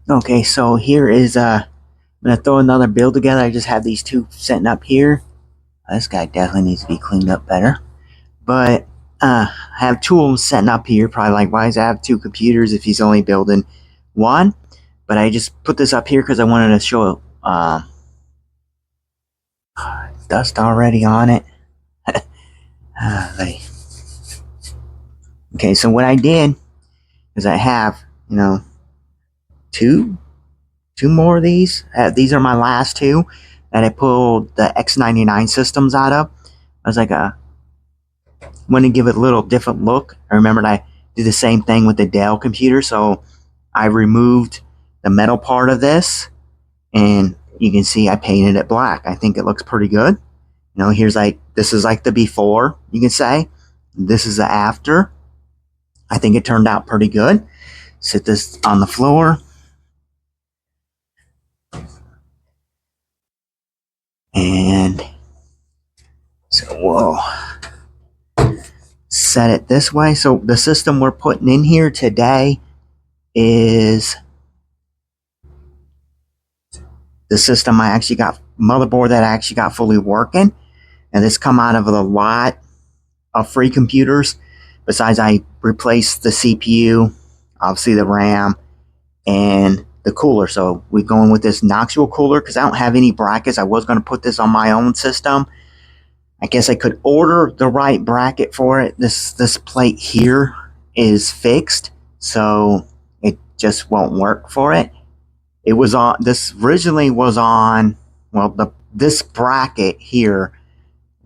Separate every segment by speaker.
Speaker 1: Okay, so here is I'm gonna throw another build together. I just have these two sitting up here. This guy definitely needs to be cleaned up better. But I have two of them sitting up here. Probably like, why does I have two computers if he's only building one? But I just put this up here because I wanted to show dust already on it. Like, okay, so what I did is I have, two more of these. These are my last two that I pulled the X99 systems out of. I was like, want to give it a little different look. I remembered I did the same thing with the Dell computer, so I removed the metal part of this, and you can see I painted it black. I think it looks pretty good. Here's like, this is like the before, you can say. This is the after. I think it turned out pretty good. Sit this on the floor. And so we'll set it this way. So the system we're putting in here today is the system I actually got, motherboard that I actually got fully working. And this come out of a lot of free computers. Besides, I replaced the CPU, obviously the RAM, and the cooler. So we're going with this Noxual cooler because I don't have any brackets. I was going to put this on my own system. I guess I could order the right bracket for it. This plate here is fixed, so it just won't work for it. It was on, this originally was on, well, this bracket here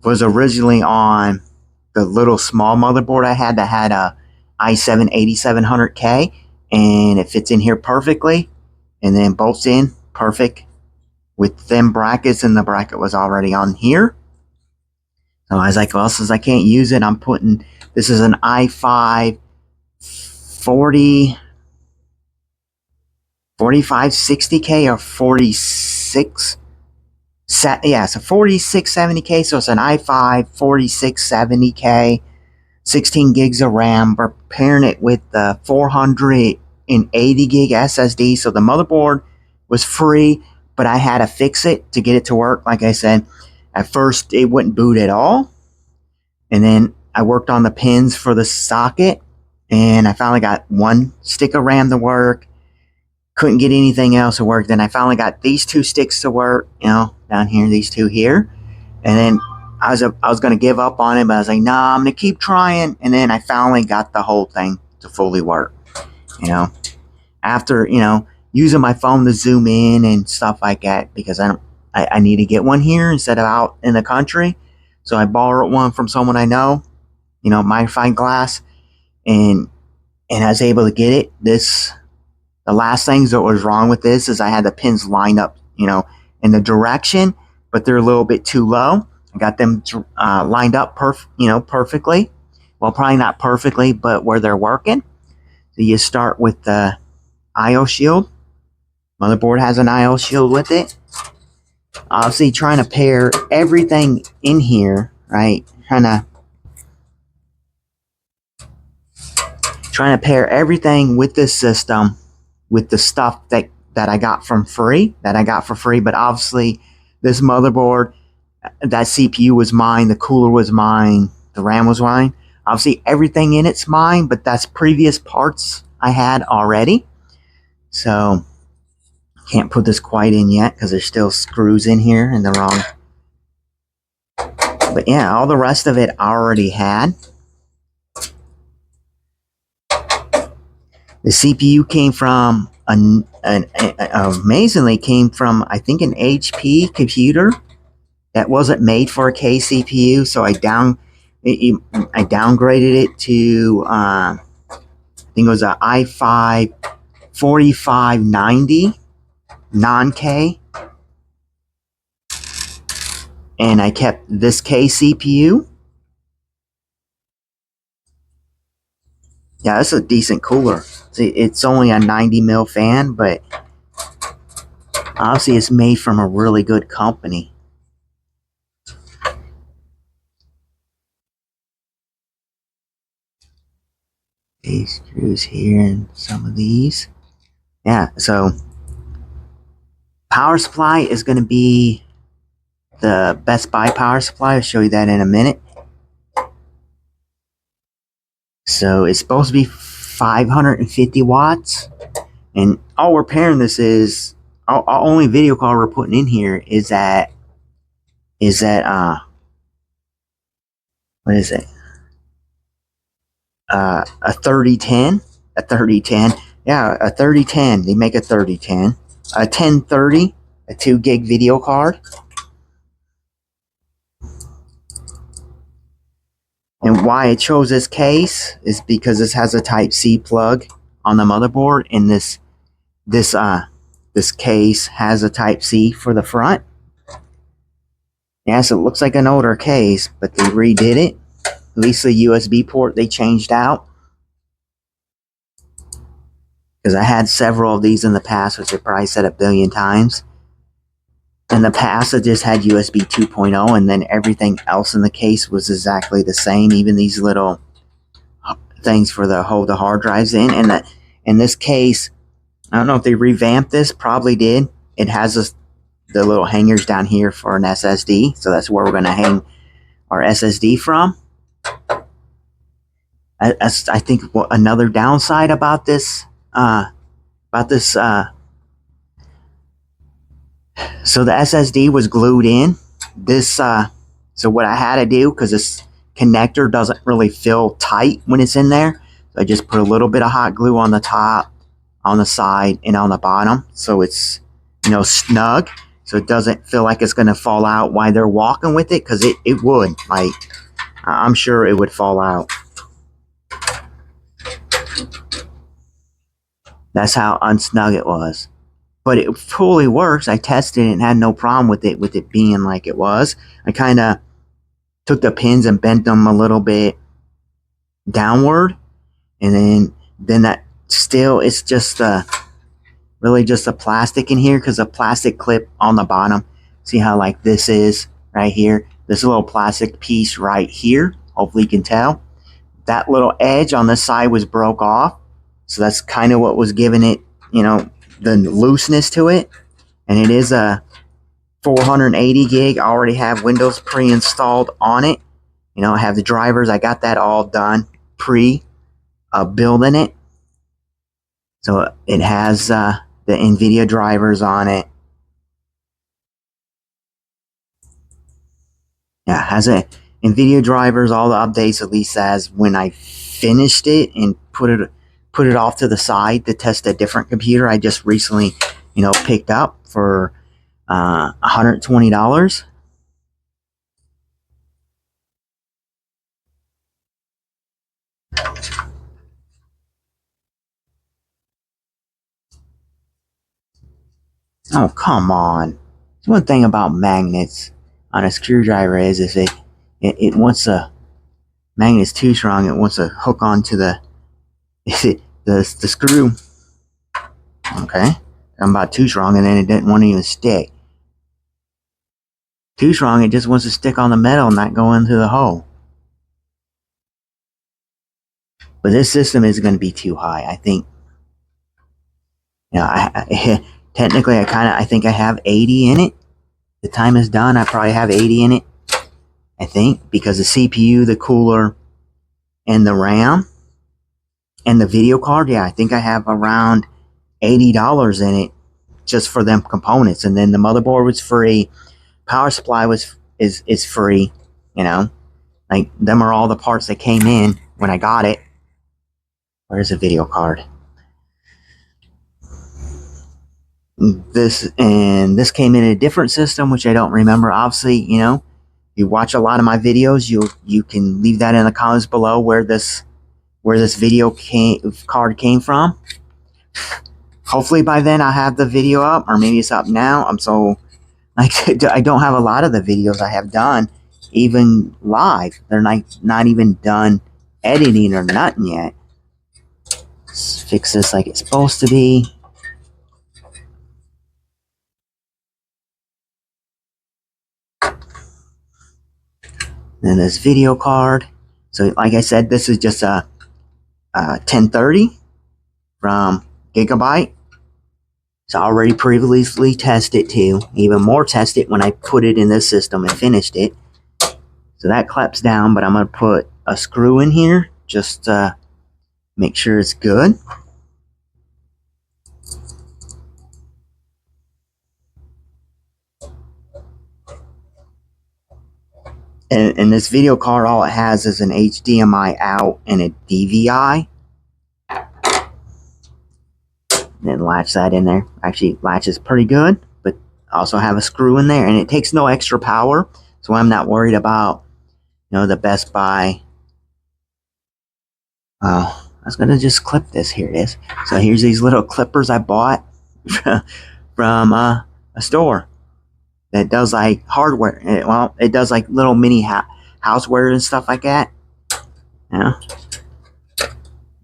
Speaker 1: was originally on the little small motherboard I had that had a i7 8700K, and it fits in here perfectly, and then bolts in perfect with them brackets, and the bracket was already on here. So I was like, well, since I can't use it, I'm putting, this is an i5 40, 4560K or 46, yeah, it's a 4670K, so it's an i5 4670K, 16 gigs of RAM. We're pairing it with the 480 gig SSD. So the motherboard was free, but I had to fix it to get it to work. Like I said, at first it wouldn't boot at all. And then I worked on the pins for the socket, and I finally got one stick of RAM to work. Couldn't get anything else to work. Then I finally got these two sticks to work, down here, these two here. And then I was going to give up on it, but I was like, nah, I'm going to keep trying. And then I finally got the whole thing to fully work, after, using my phone to zoom in and stuff like that, because I need to get one here instead of out in the country. So I borrowed one from someone I know, Magnifying Glass, and I was able to get it. The last things that was wrong with this is I had the pins lined up, in the direction, but they're a little bit too low. I got them lined up perfectly. Well, probably not perfectly, but where they're working. So you start with the IO shield. Motherboard has an IO shield with it. Obviously, trying to pair everything in here, right? Trying to pair everything with this system with the stuff that I got for free. But obviously, this motherboard, that CPU was mine, the cooler was mine, the RAM was mine. Obviously, everything in it's mine, but that's previous parts I had already. So, can't put this quite in yet because there's still screws in here in the wrong. But yeah, all the rest of it I already had. The CPU came from amazingly came from, I think, an HP computer that wasn't made for a K CPU, so I downgraded it to I think it was an i5 4590 non-K, and I kept this K CPU. Yeah, this is a decent cooler. See, it's only a 90 mil fan, but obviously it's made from a really good company. These screws here and some of these. Yeah, so power supply is going to be the Best Buy power supply. I'll show you that in a minute. So it's supposed to be 550 watts. And all we're pairing this is, our only video card we're putting in here is that, what is it? A 3010. A 3010. Yeah, a 3010. They make a 3010. A 1030, a 2 gig video card. And why it chose this case is because this has a Type-C plug on the motherboard, and this case has a Type-C for the front. Yes, it looks like an older case, but they redid it. At least the USB port they changed out. Because I had several of these in the past, which I probably said a billion times. In the past, I just had USB 2.0, and then everything else in the case was exactly the same. Even these little things for the hold the hard drives in. And in this case, I don't know if they revamped this. Probably did. It has the little hangers down here for an SSD, so that's where we're going to hang our SSD from. I think another downside about this, so the SSD was glued in. So what I had to do, because this connector doesn't really feel tight when it's in there, so I just put a little bit of hot glue on the top, on the side, and on the bottom, so it's, snug, so it doesn't feel like it's going to fall out while they're walking with it, because it would. Like, I'm sure it would fall out. That's how unsnug it was. But it fully works. I tested it and had no problem with it being like it was. I kind of took the pins and bent them a little bit downward, and then that still, it's just really just a plastic in here, because a plastic clip on the bottom. See how like this is right here? This little plastic piece right here. Hopefully you can tell. That little edge on this side was broke off. So that's kind of what was giving it, the looseness to it. And it is a 480 gig. I already have Windows pre-installed on it. I have the drivers. I got that all done building it. So it has the NVIDIA drivers on it. Yeah, it has a NVIDIA drivers, all the updates, at least as when I finished it and put it off to the side to test a different computer I just recently, picked up for $120. Oh, come on. One thing about magnets on a screwdriver is if it wants a magnet's too strong, it wants to hook onto the screw. Okay. I'm about too strong, and then it didn't want to even stick. Too strong, it just wants to stick on the metal and not go into the hole. But this system is going to be too high. I think, technically I think I have 80 in it. The time is done, I probably have 80 in it. I think, because the CPU, the cooler, and the RAM, and the video card, yeah, I think I have around $80 in it just for them components. And then the motherboard was free. Power supply is free, like them are all the parts that came in when I got it. Where's the video card? This came in a different system, which I don't remember. Obviously, you watch a lot of my videos, you can leave that in the comments below where this video card came from. Hopefully by then I'll have the video up, or maybe it's up now. I'm so, I don't have a lot of the videos I have done even live. They're not even done editing or nothing yet. Let's fix this like it's supposed to be. Then this video card. So like I said, this is just a 1030 from Gigabyte. It's already previously tested too. Even more tested when I put it in this system and finished it. So that claps down, but I'm going to put a screw in here just to make sure it's good. And this video card, all it has is an HDMI out and a DVI. Then latch that in there. Actually, latches pretty good, but also have a screw in there, and it takes no extra power, so I'm not worried about, the Best Buy. I was gonna just clip this. Here it is. So here's these little clippers I bought from a store that does like hardware. It does like little mini houseware and stuff like that. Yeah.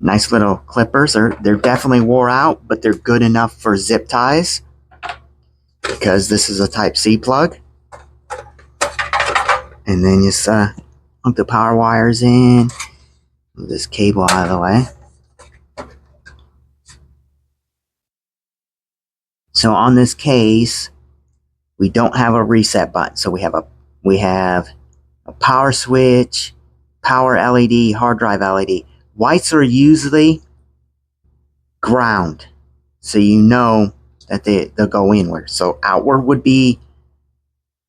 Speaker 1: Nice little clippers. They're definitely wore out, but they're good enough for zip ties because this is a Type-C plug. And then just hook the power wires in. Move this cable out of the way. So on this case, we don't have a reset button. So we have a power switch, power LED, hard drive LED. Whites are usually ground, so you know that they'll go inward. So outward would be,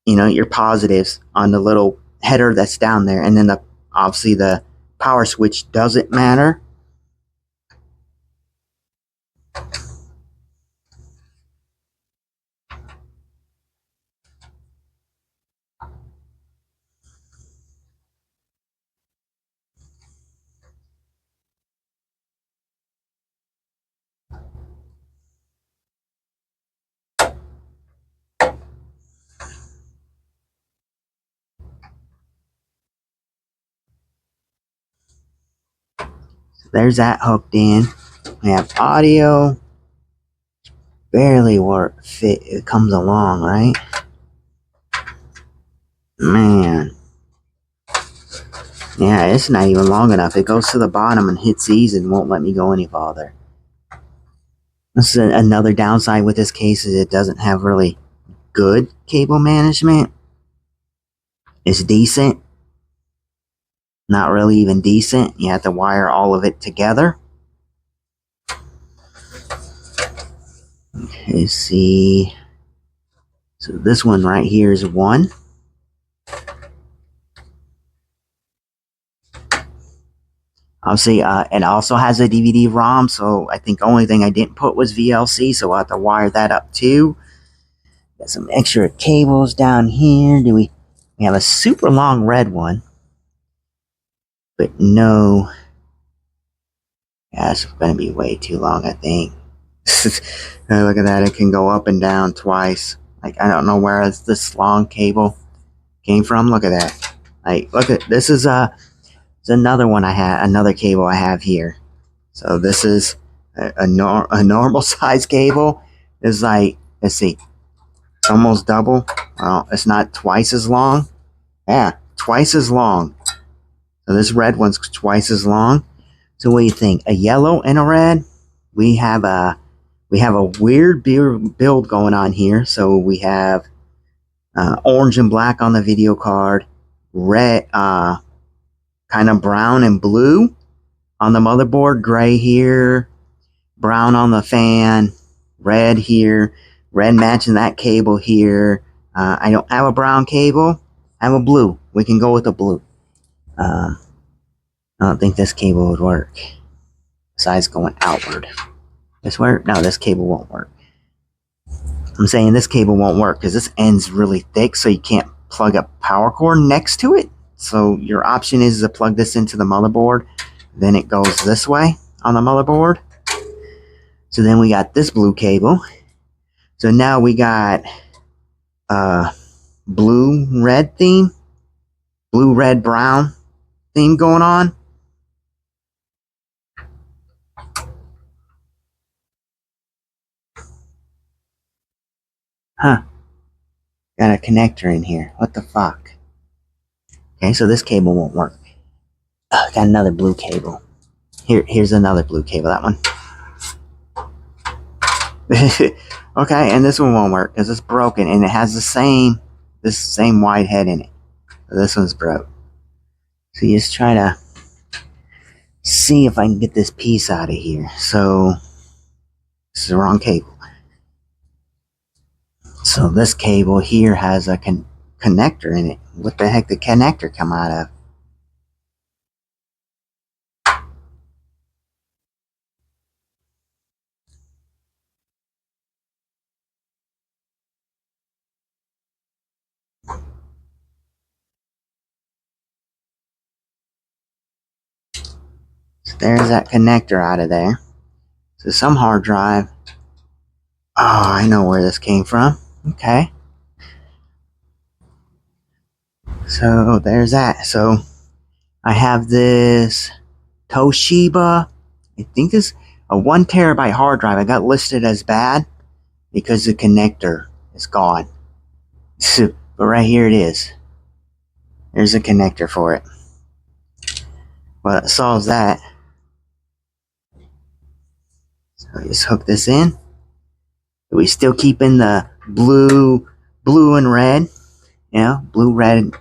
Speaker 1: your positives on the little header that's down there, and then obviously the power switch doesn't matter. There's that hooked in. We have audio. Barely fit. It comes along, right? Man. Yeah, it's not even long enough. It goes to the bottom and hits these and won't let me go any farther. This is another downside with this case, is it doesn't have really good cable management. It's decent. Not really even decent. You have to wire all of it together. Okay, see. So this one right here is one. Obviously, it also has a DVD-ROM, so I think the only thing I didn't put was VLC, so I'll have to wire that up too. Got some extra cables down here. We have a super long red one, but no. Yeah, it's going to be way too long, I think. Look at that. It can go up and down twice. Like, I don't know where this long cable came from. Look at that. Like, look at this. Is another one I had, another cable I have here. So this is a normal size cable. It's like, let's see, it's almost double. Well, it's not twice as long. Yeah, twice as long. So this red one's twice as long. So what do you think? A yellow and a red? We have a weird build going on here. So we have orange and black on the video card, red, kind of brown and blue on the motherboard, gray here, brown on the fan, red here, red matching that cable here. I don't have a brown cable. I have a blue. We can go with the blue. I don't think this cable would work. Besides going outward. This work? No, this cable won't work. I'm saying this cable won't work because this end's really thick, so you can't plug a power cord next to it. So your option is to plug this into the motherboard. Then it goes this way on the motherboard. So then we got this blue cable. So now we got blue red theme, blue red brown theme going on. Huh. Got a connector in here. What the fuck? Okay, so this cable won't work. Got another blue cable. Here's another blue cable. That one. Okay, and this one won't work because it's broken and it has this same wide head in it. This one's broke. So you just try to see if I can get this piece out of here. So this is the wrong cable. So this cable here has a connector in it. What the heck did the connector come out of? So there's that connector out of there. So some hard drive. Oh, I know where this came from. Okay. So there's that. So I have this Toshiba. I think this a 1 terabyte hard drive. I got listed as bad because the connector is gone. So, but right here it is. There's a connector for it. Well, it solves that. So just hook this in. Are we still keeping the blue and red? You know, blue, red,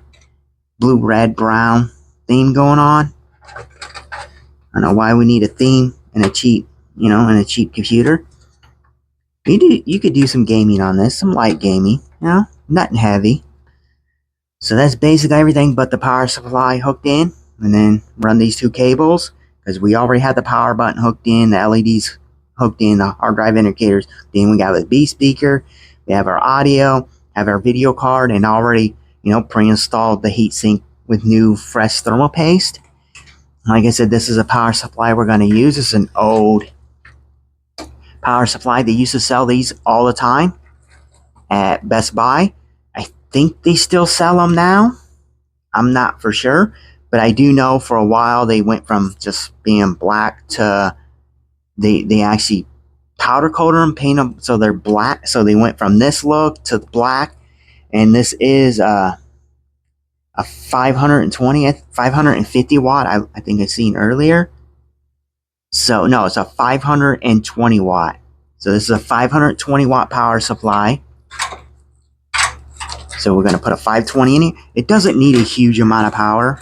Speaker 1: brown theme going on. I don't know why we need a theme in a cheap, in a cheap computer. You could do some gaming on this, some light gaming, nothing heavy. So that's basically everything but the power supply hooked in, and then run these two cables because we already had the power button hooked in, the LEDs hooked in, the hard drive indicators. Then we got the B speaker, we have our audio, have our video card, and already pre-installed the heatsink with new fresh thermal paste. Like I said, this is a power supply we're going to use. It's an old power supply. They used to sell these all the time at Best Buy. I think they still sell them now. I'm not for sure, but I do know for a while they went from just being black to they actually powder coated them, paint them so they're black. So they went from this look to black, and this is a 550 watt. I think I seen earlier. So no, it's a 520 watt. So this is a 520 watt power supply. So we're going to put a 520 in it. It doesn't need a huge amount of power,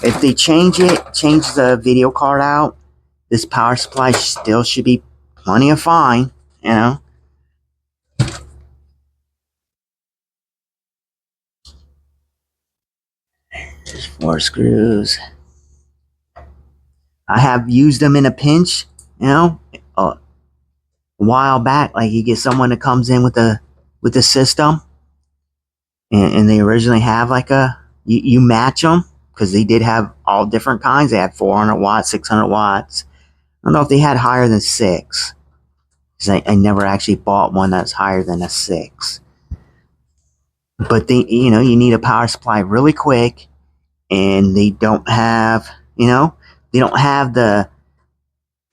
Speaker 1: If they change the video card out, this power supply still should be plenty of fine, There's 4 screws. I have used them in a pinch, a while back. Like you get someone that comes in with the system, and they originally have like you match them because they did have all different kinds. They had 400 watts, 600 watts. I don't know if they had higher than 6. Because I never actually bought one that's higher than a 6. But you need a power supply really quick, and they don't have, the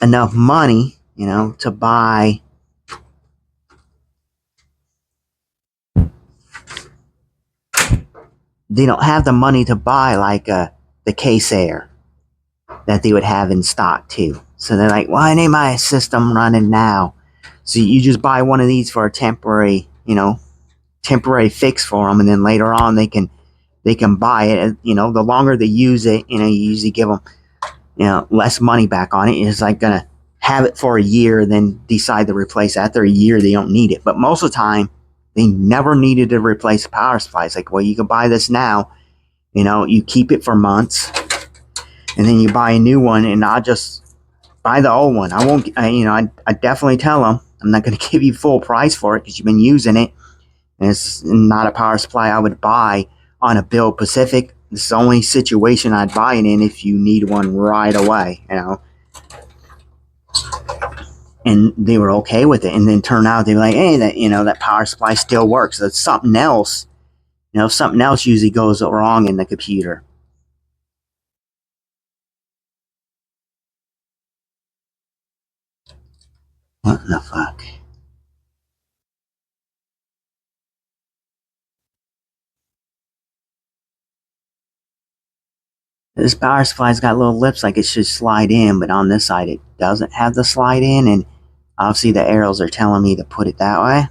Speaker 1: enough money, to buy. They don't have the money to buy like the K-Sayer that they would have in stock too. So they're like, well, I need my system running now. So you just buy one of these for a temporary fix for them, and then later on they can buy it. The longer they use it, you usually give them less money back on it. It's like gonna have it for a year, then decide to replace it. After a year they don't need it, but most of the time they never needed to replace the power supply. It's like, well, you can buy this now, you keep it for months, and then you buy a new one, and I'll just buy the old one. I won't, I definitely tell them I'm not going to give you full price for it because you've been using it, and it's not a power supply I would buy on a Build Pacific. This is the only situation I'd buy it in if you need one right away, And they were okay with it, and then turned out they were like, hey, that power supply still works. That's something else. Something else usually goes wrong in the computer. What the fuck? This power supply's got little lips like it should slide in, but on this side it doesn't have the slide in, and Obviously the arrows are telling me to put it that way.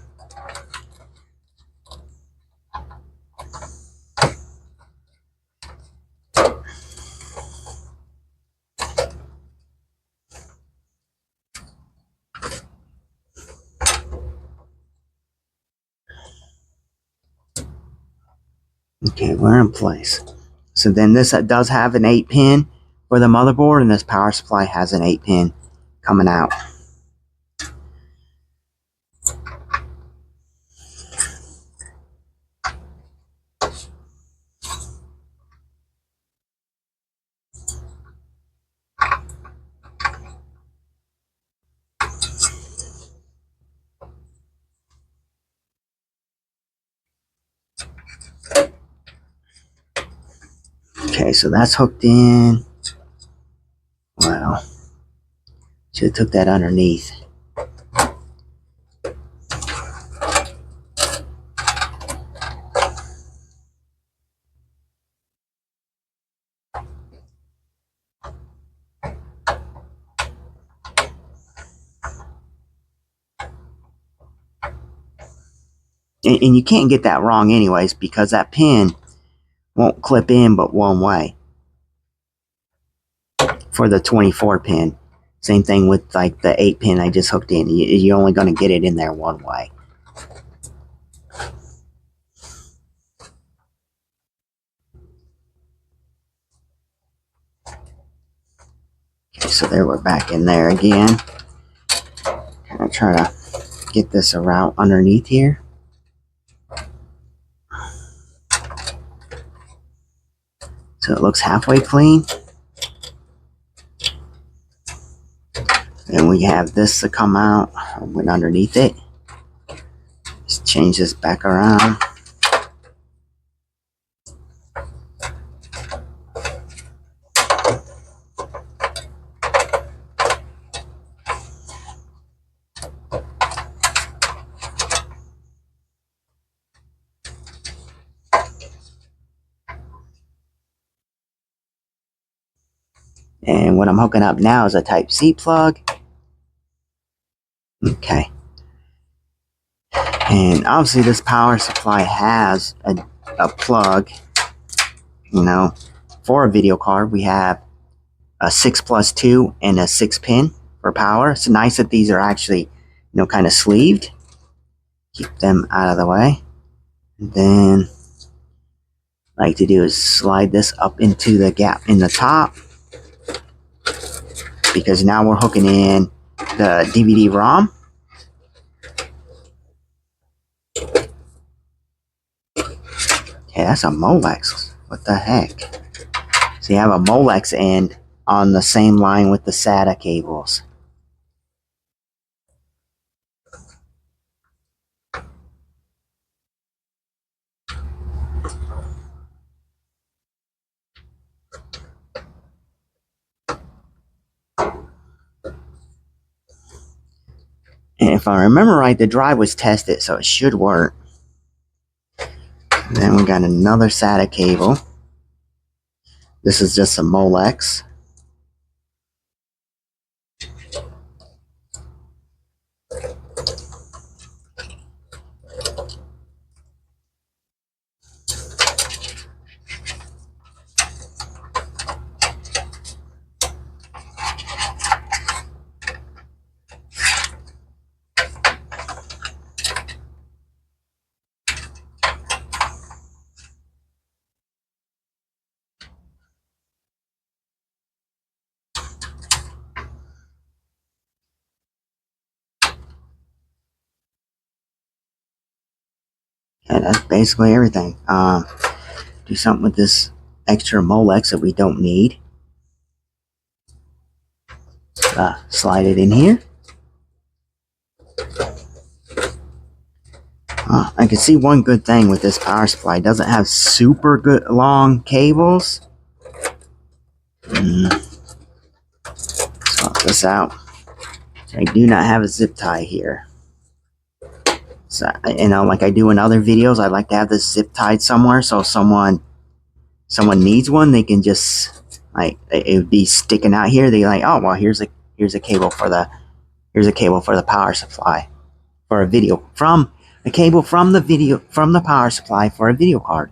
Speaker 1: Okay, we're in place. So then this does have an 8-pin for the motherboard, and this power supply has an 8-pin coming out. Okay, so that's hooked in. Well, should have took that underneath. And you can't get that wrong anyways, because that pin won't clip in but one way for the 24 pin. Same thing with like the 8 pin I just hooked in. You're only going to get it in there one way. Okay, so there we're back in there again. I'm going to try to get this around underneath here. So it looks halfway clean. And we have this to come out. I went underneath it. Just change this back around. And what I'm hooking up now is a Type-C plug. Okay. And obviously this power supply has a plug. You know, for a video card, we have a 6+2 and a 6-pin for power. It's nice that these are actually, you know, kind of sleeved. Keep them out of the way. And then what I like to do is slide this up into the gap in the top, because now we're hooking in the DVD-ROM. Okay, that's a Molex. What the heck? So you have a Molex end on the same line with the SATA cables. And if I remember right, the drive was tested, so it should work. And then we got another SATA cable. This is just a Molex. And that's basically everything. Do something with this extra Molex that we don't need. Slide it in here. I can see one good thing with this power supply. It doesn't have super good long cables. Swap this out. I do not have a zip tie here. So, you know, like I do in other videos, I like to have this zip tied somewhere, so someone needs one, they can just, like, it would be sticking out here. They're like, oh well, here's a cable for the Here's a cable for the power supply for a video from a cable from the power supply for a video card.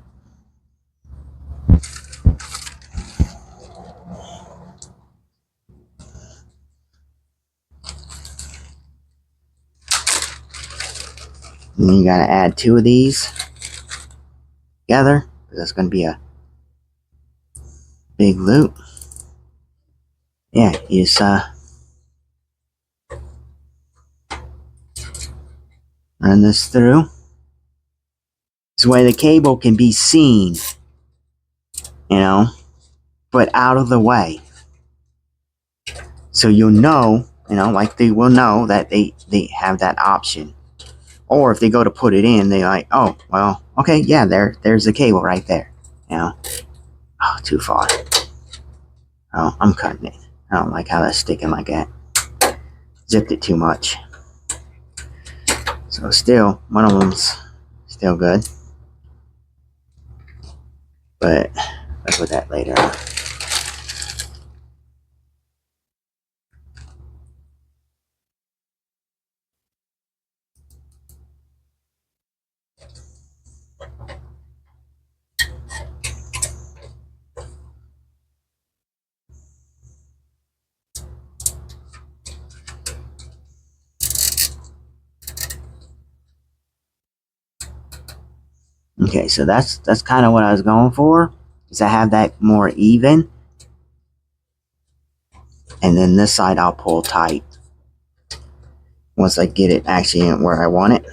Speaker 1: And then you gotta add 2 of these together, because that's gonna be a big loop. Yeah, you just run this through. This way the cable can be seen, you know, but out of the way. So you'll know, you know, like they will know that they have that option. Or if they go to put it in, they're like, oh, well, okay, yeah, there's the cable right there. You know, oh, too far. Oh, I'm cutting it. I don't like how that's sticking like that. Zipped it too much. So still, one of them's still good. But I'll put that later on. Okay, so that's kind of what I was going for, is to have that more even. And then this side I'll pull tight once I get it actually where I want it.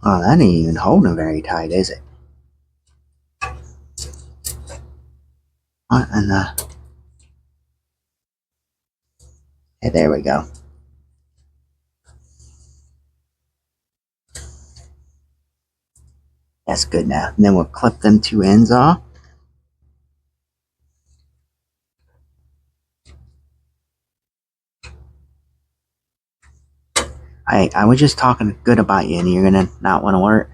Speaker 1: Oh, that ain't even holding very tight, is it? And hey, there we go. That's good now. And then we'll clip them 2 ends off. I was just talking good about you and you're gonna not want to work.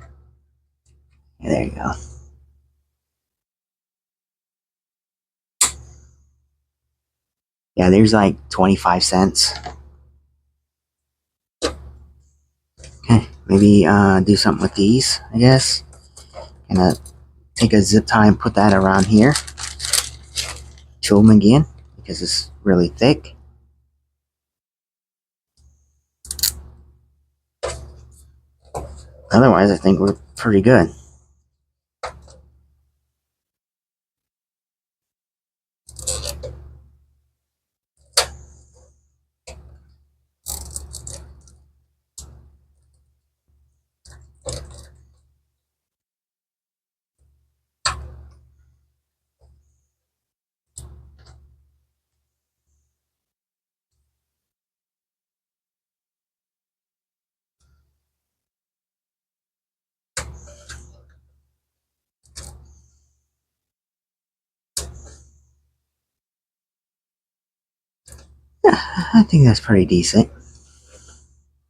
Speaker 1: Yeah, there you go. Yeah, there's like 25 cents. Okay, maybe do something with these, I guess. Gonna take a zip tie and put that around here. Chew them again because it's really thick. Otherwise, I think we're pretty good. I think that's pretty decent.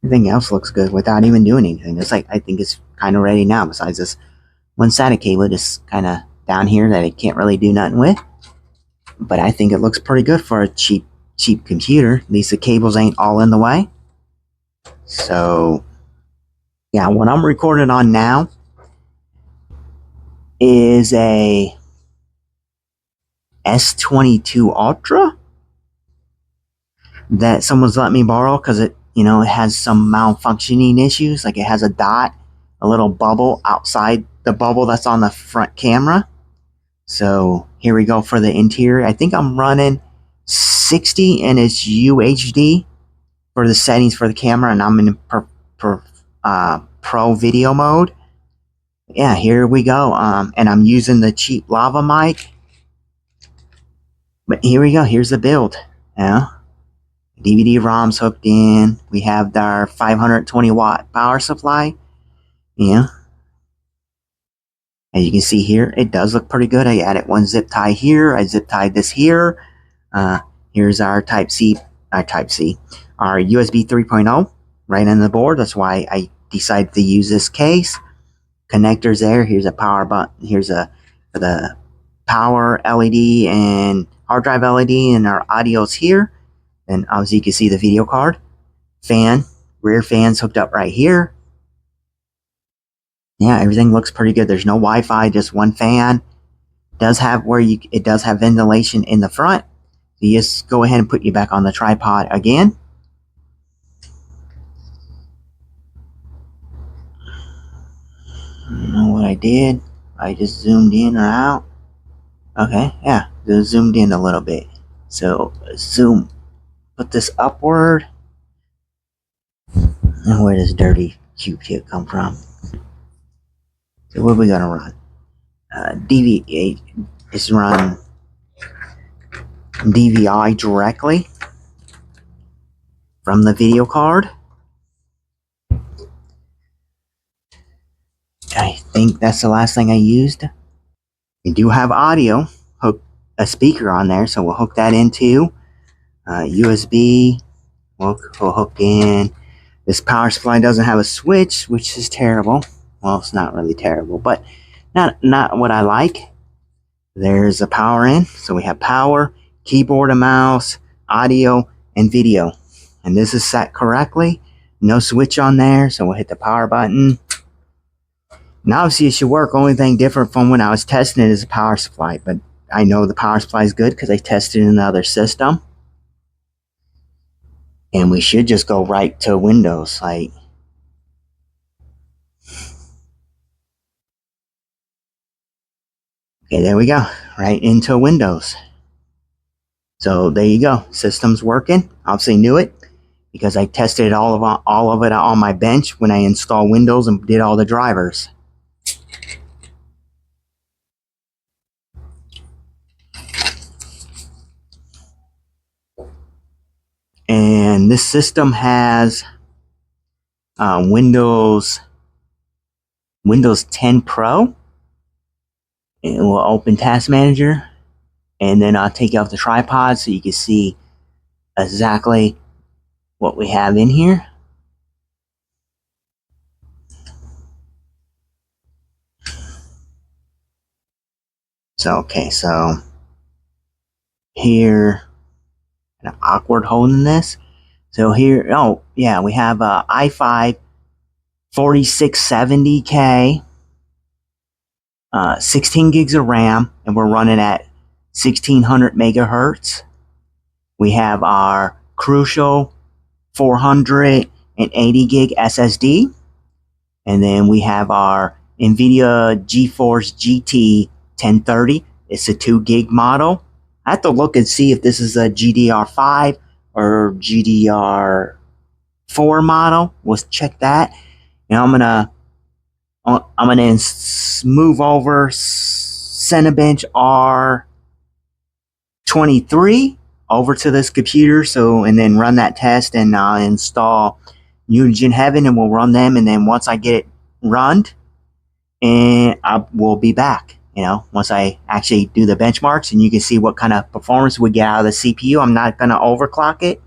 Speaker 1: Everything else looks good without even doing anything. It's like, I think it's kind of ready now, besides this one SATA cable just kind of down here that it can't really do nothing with. But I think it looks pretty good for a cheap computer. At least the cables ain't all in the way. So, yeah, what I'm recording on now is a S22 Ultra that someone's let me borrow because it, you know, it has some malfunctioning issues. Like it has a dot, a little bubble outside the bubble that's on the front camera. So here we go for the interior. I think I'm running 60 and it's UHD for the settings for the camera, and I'm in pro video mode. Yeah, here we go. And I'm using the cheap lava mic. But here we go. Here's the build. Yeah. DVD-ROM's hooked in. We have our 520 watt power supply. Yeah. As you can see here, it does look pretty good. I added one zip tie here. I zip tied this here. Here's our Type-C, our USB 3.0. right on the board. That's why I decided to use this case. Connectors there. Here's a power button. Here's a for the power LED and hard drive LED, and our audio's here. And obviously you can see the video card. Fan, rear fan's hooked up right here. Yeah, everything looks pretty good. There's no Wi-Fi, just one fan. It does have ventilation in the front. So you just go ahead and put you back on the tripod again. I don't know what I did. I just zoomed in or out. Okay, yeah, just zoomed in a little bit. So zoom, put this upward. And where does dirty Q-tip come from? So what are we gonna run? DVI is run DVI directly from the video card. I think that's the last thing I used. We do have audio, hook a speaker on there, so we'll hook that into USB. We'll hook in. This power supply doesn't have a switch, which is terrible. Well, it's not really terrible, but not what I like. There's a power in, so we have power, keyboard and mouse, audio, and video. And this is set correctly. No switch on there, so we'll hit the power button. Now obviously it should work. Only thing different from when I was testing it is the power supply, but I know the power supply is good because I tested it in another system. And we should just go right to Windows. Like, okay, there we go. Right into Windows. So there you go. System's working. Obviously knew it because I tested all of it on my bench when I installed Windows and did all the drivers. And this system has Windows 10 Pro. And we'll open Task Manager, and then I'll take you off the tripod so you can see exactly what we have in here. So okay, so here, kind of awkward holding this. So here, oh yeah, we have a i5 4670K, 16 gigs of RAM, and we're running at 1600 megahertz. We have our Crucial 480 gig SSD, and then we have our NVIDIA GeForce GT 1030. It's a 2 gig model. I have to look and see if this is a GDR5 or GDR4 model. We'll check that. And I'm gonna move over Cinebench R23 over to this computer, so, and then run that test, and install Unigine Heaven, and we'll run them, and then once I get it run, and I will be back. You know, once I actually do the benchmarks, and you can see what kind of performance we get out of the CPU. I'm not going to overclock it,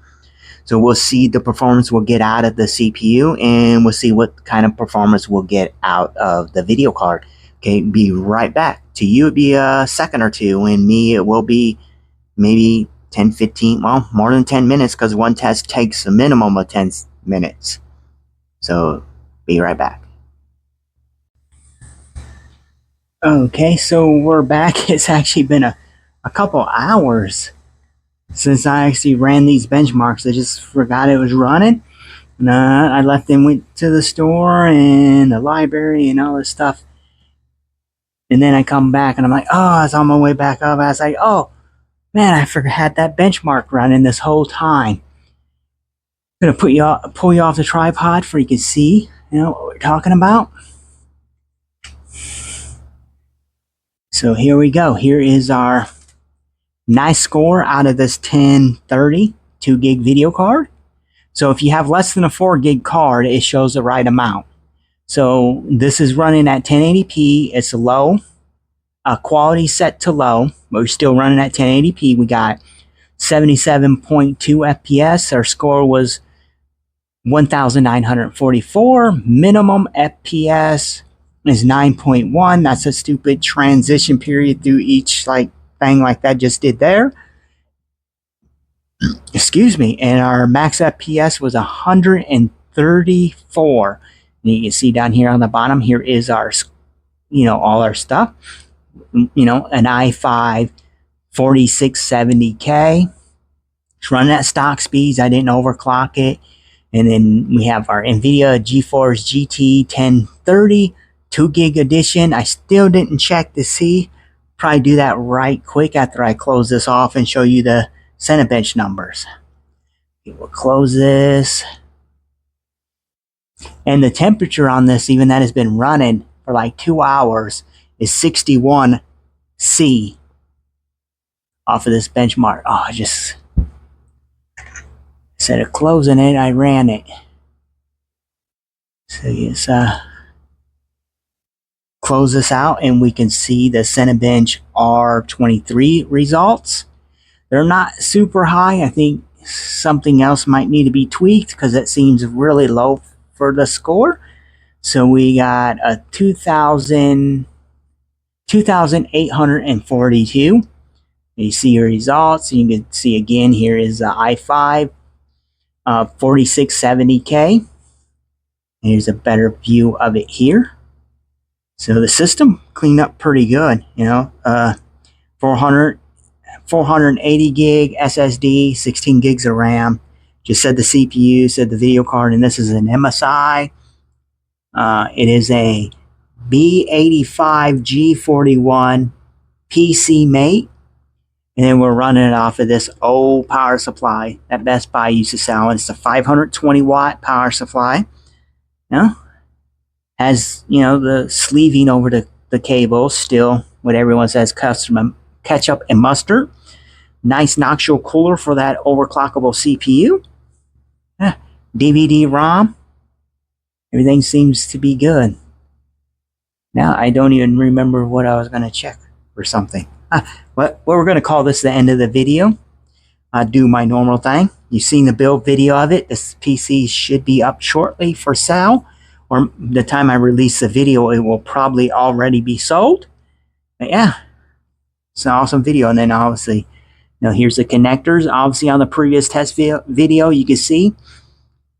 Speaker 1: so we'll see the performance we'll get out of the CPU, and we'll see what kind of performance we'll get out of the video card. Okay, be right back. To you, it'd be a second or two, and me, it will be maybe 10, 15, well, more than 10 minutes, because one test takes a minimum of 10 minutes. So, be right back. Okay, so we're back. It's actually been a couple hours since I actually ran these benchmarks. I just forgot it was running. And I left and went to the store and the library and all this stuff. And then I come back and I'm like, oh, I was on my way back up. I was like, oh, man, I had that benchmark running this whole time. I'm going to pull you off the tripod so you can see, you know, what we're talking about. So here we go. Here is our nice score out of this 1030 2 gig video card. So if you have less than a 4 gig card, it shows the right amount. So this is running at 1080p. It's low, quality set to low, but we're still running at 1080p. We got 77.2 FPS. Our score was 1944. Minimum FPS is 9.1. That's a stupid transition period through each like thing like that just did there. Excuse me. And our max FPS was 134. And you can see down here on the bottom, here is our, all our stuff. An i5 4670K. It's running at stock speeds. I didn't overclock it. And then we have our NVIDIA GeForce GT 1030 2 gig edition. I still didn't check to see. Probably do that right quick after I close this off and show you the Cinebench numbers. We'll close this. And the temperature on this, even that has been running for like 2 hours, is 61 C off of this benchmark. Oh, instead of closing it, I ran it. So yes, close this out and we can see the Cinebench R23 results. They're not super high. I think something else might need to be tweaked because it seems really low for the score. So we got a 2,842. You see your results. You can see again here is the i5 4670K. Here's a better view of it here. So the system cleaned up pretty good, 480 gig SSD, 16 gigs of RAM. Just said the CPU, said the video card, and this is an MSI. It is a B85G41 PC Mate. And then we're running it off of this old power supply that Best Buy used to sell. And it's a 520 watt power supply. Has, the sleeving over the cable, still what everyone says, custom ketchup and mustard. Nice nocturnal cooler for that overclockable CPU. DVD-ROM. Everything seems to be good. Now I don't even remember what I was going to check or something. But we're going to call this the end of the video. I do my normal thing. You've seen the build video of it. This PC should be up shortly for sale. Or the time I release the video, it will probably already be sold. But yeah, it's an awesome video. And then obviously, here's the connectors. Obviously on the previous test video, you can see,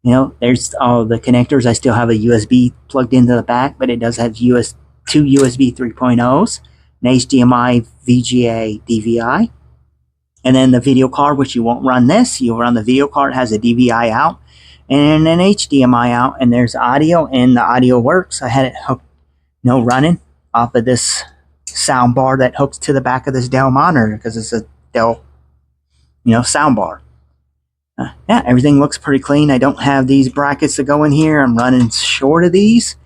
Speaker 1: there's all the connectors. I still have a USB plugged into the back, but it does have two USB 3.0s, an HDMI, VGA, DVI. And then the video card, which you won't run this. You'll run the video card, has a DVI out and an HDMI out, and there's audio, and the audio works. I had it hooked, running off of this sound bar that hooks to the back of this Dell monitor because it's a Dell, sound bar. Yeah, everything looks pretty clean. I don't have these brackets to go in here. I'm running short of these.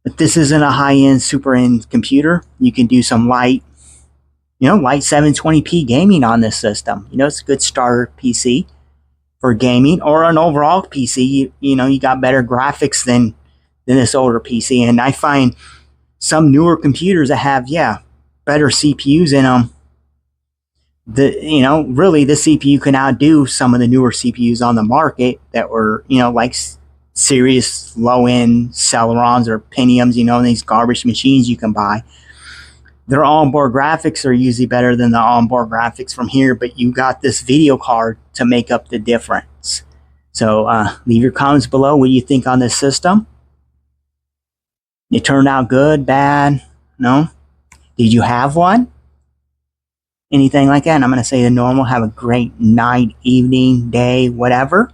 Speaker 1: But this isn't a high-end, super-end computer. You can do some light 720p gaming on this system. It's a good starter PC for gaming, or an overall PC. You got better graphics than this older PC. And I find some newer computers that have, better CPUs in them. Really the CPU can outdo some of the newer CPUs on the market that were, like serious low-end Celerons or Pentiums, these garbage machines you can buy. Their onboard graphics are usually better than the onboard graphics from here, but you got this video card to make up the difference. So leave your comments below what you think on this system. It turned out good, bad, no? Did you have one? Anything like that? And I'm going to say the normal. Have a great night, evening, day, whatever.